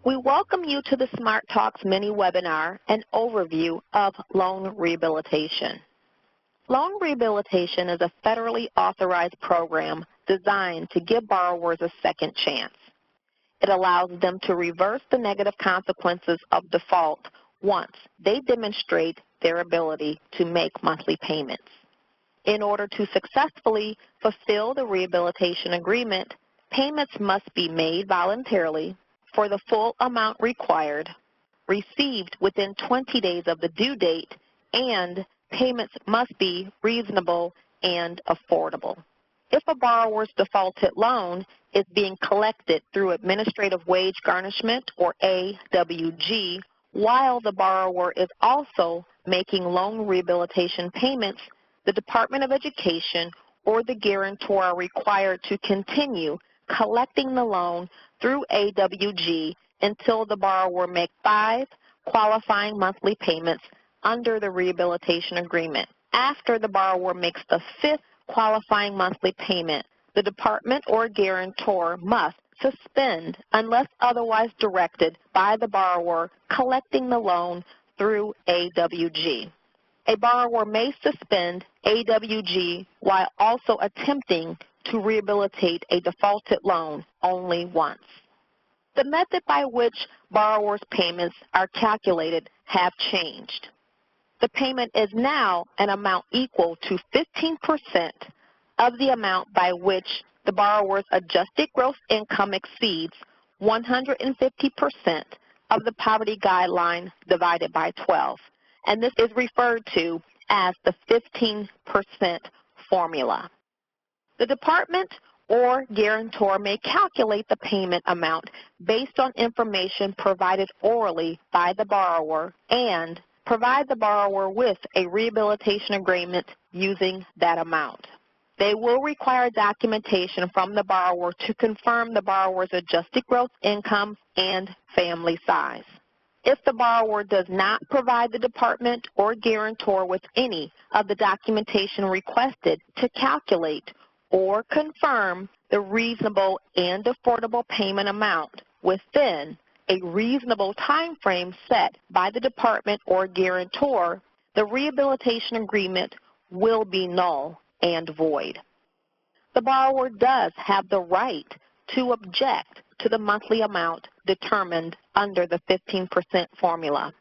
We welcome you to the Smart Talks mini webinar and overview of loan rehabilitation. Loan rehabilitation is a federally authorized program designed to give borrowers a second chance. It allows them to reverse the negative consequences of default once they demonstrate their ability to make monthly payments. In order to successfully fulfill the rehabilitation agreement, payments must be made voluntarily for the full amount required, received within 20 days of the due date, and payments must be reasonable and affordable. If a borrower's defaulted loan is being collected through administrative wage garnishment, or AWG, while the borrower is also making loan rehabilitation payments, the Department of Education or the guarantor are required to continue collecting the loan through AWG until the borrower makes 5 qualifying monthly payments under the rehabilitation agreement. After the borrower makes the 5th qualifying monthly payment, the department or guarantor must suspend, unless otherwise directed by the borrower, collecting the loan through AWG. A borrower may suspend AWG while also attempting to rehabilitate a defaulted loan only once. The method by which borrowers' payments are calculated have changed. The payment is now an amount equal to 15% of the amount by which the borrower's adjusted gross income exceeds 150% of the poverty guideline divided by 12. And this is referred to as the 15% formula. The department or guarantor may calculate the payment amount based on information provided orally by the borrower and provide the borrower with a rehabilitation agreement using that amount. They will require documentation from the borrower to confirm the borrower's adjusted gross income and family size. If the borrower does not provide the department or guarantor with any of the documentation requested to calculate or confirm the reasonable and affordable payment amount within a reasonable time frame set by the department or guarantor, the rehabilitation agreement will be null and void. The borrower does have the right to object to the monthly amount determined under the 15% formula.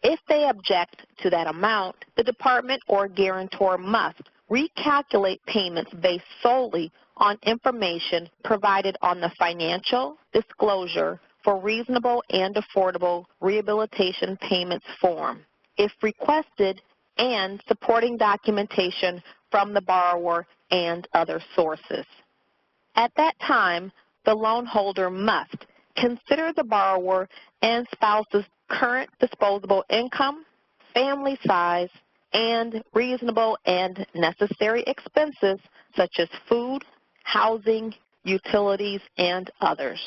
If they object to that amount, the department or guarantor must recalculate payments based solely on information provided on the financial disclosure for reasonable and affordable rehabilitation payments form, if requested, and supporting documentation from the borrower and other sources. At that time, the loan holder must consider the borrower and spouse's current disposable income, family size, and reasonable and necessary expenses such as food, housing, utilities, and others.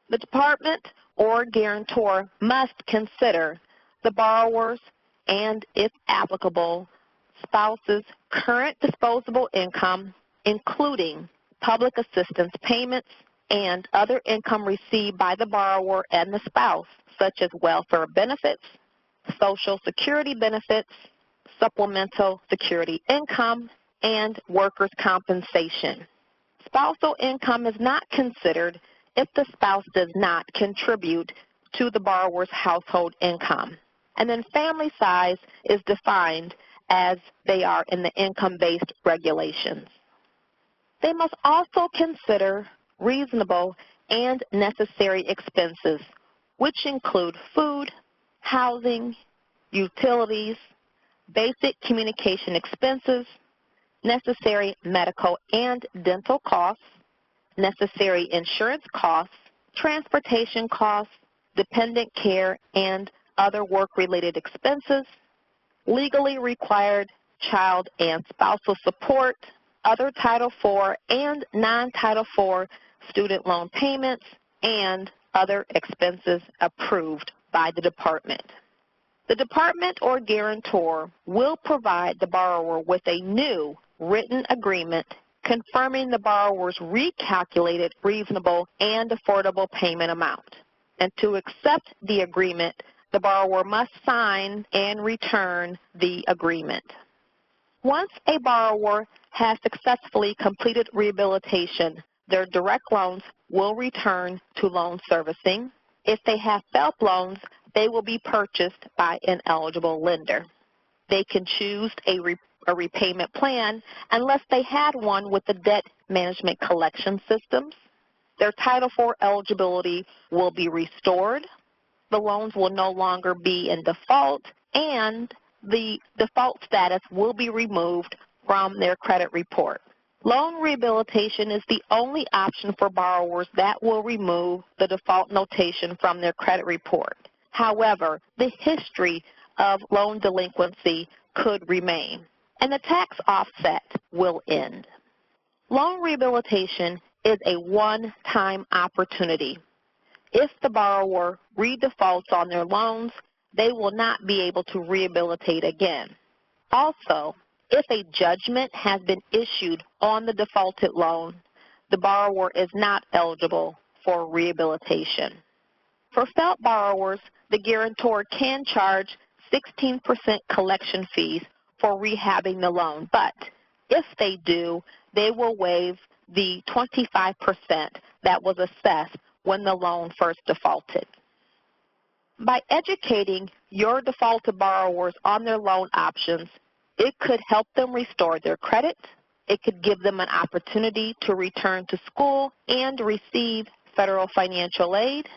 The department or guarantor must consider the borrower's and, if applicable, spouse's current disposable income, including public assistance payments and other income received by the borrower and the spouse, such as welfare benefits, Social Security benefits, supplemental security income, and workers' compensation. Spousal income is not considered if the spouse does not contribute to the borrower's household income. And then family size is defined as they are in the income-based regulations. They must also consider reasonable and necessary expenses, which include food, housing, utilities, basic communication expenses, necessary medical and dental costs, necessary insurance costs, transportation costs, dependent care and other work-related expenses, legally required child and spousal support, other Title IV and non-Title IV student loan payments, and other expenses approved by the department. The department or guarantor will provide the borrower with a new written agreement confirming the borrower's recalculated reasonable and affordable payment amount. And to accept the agreement, the borrower must sign and return the agreement. Once a borrower has successfully completed rehabilitation, their direct loans will return to loan servicing. If they have FFELP loans, they will be purchased by an eligible lender. They can choose a repayment plan unless they had one with the debt management collection systems. Their Title IV eligibility will be restored. The loans will no longer be in default, and the default status will be removed from their credit report. Loan rehabilitation is the only option for borrowers that will remove the default notation from their credit report. However, the history of loan delinquency could remain, and the tax offset will end. Loan rehabilitation is a one-time opportunity. If the borrower redefaults on their loans, they will not be able to rehabilitate again. Also, if a judgment has been issued on the defaulted loan, the borrower is not eligible for rehabilitation. For FFELP borrowers, the guarantor can charge 16% collection fees for rehabbing the loan, but if they do, they will waive the 25% that was assessed when the loan first defaulted. By educating your defaulted borrowers on their loan options, it could help them restore their credit. It could give them an opportunity to return to school and receive federal financial aid.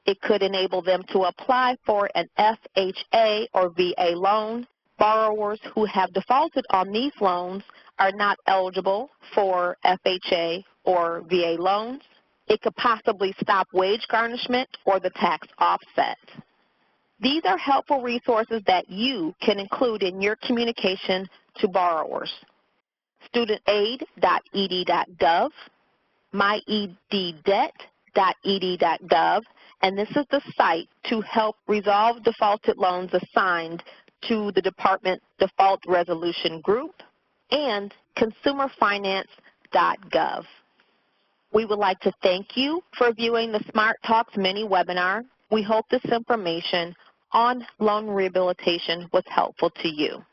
It could enable them to apply for an FHA or VA loan. Borrowers who have defaulted on these loans are not eligible for FHA or VA loans. It could possibly stop wage garnishment or the tax offset. These are helpful resources that you can include in your communication to borrowers. StudentAid.ed.gov, MyEDDebt.ed.gov, and this is the site to help resolve defaulted loans assigned to the Department Default Resolution Group, and ConsumerFinance.gov. We would like to thank you for viewing the Smart Talks mini webinar. We hope this information on loan rehabilitation was helpful to you.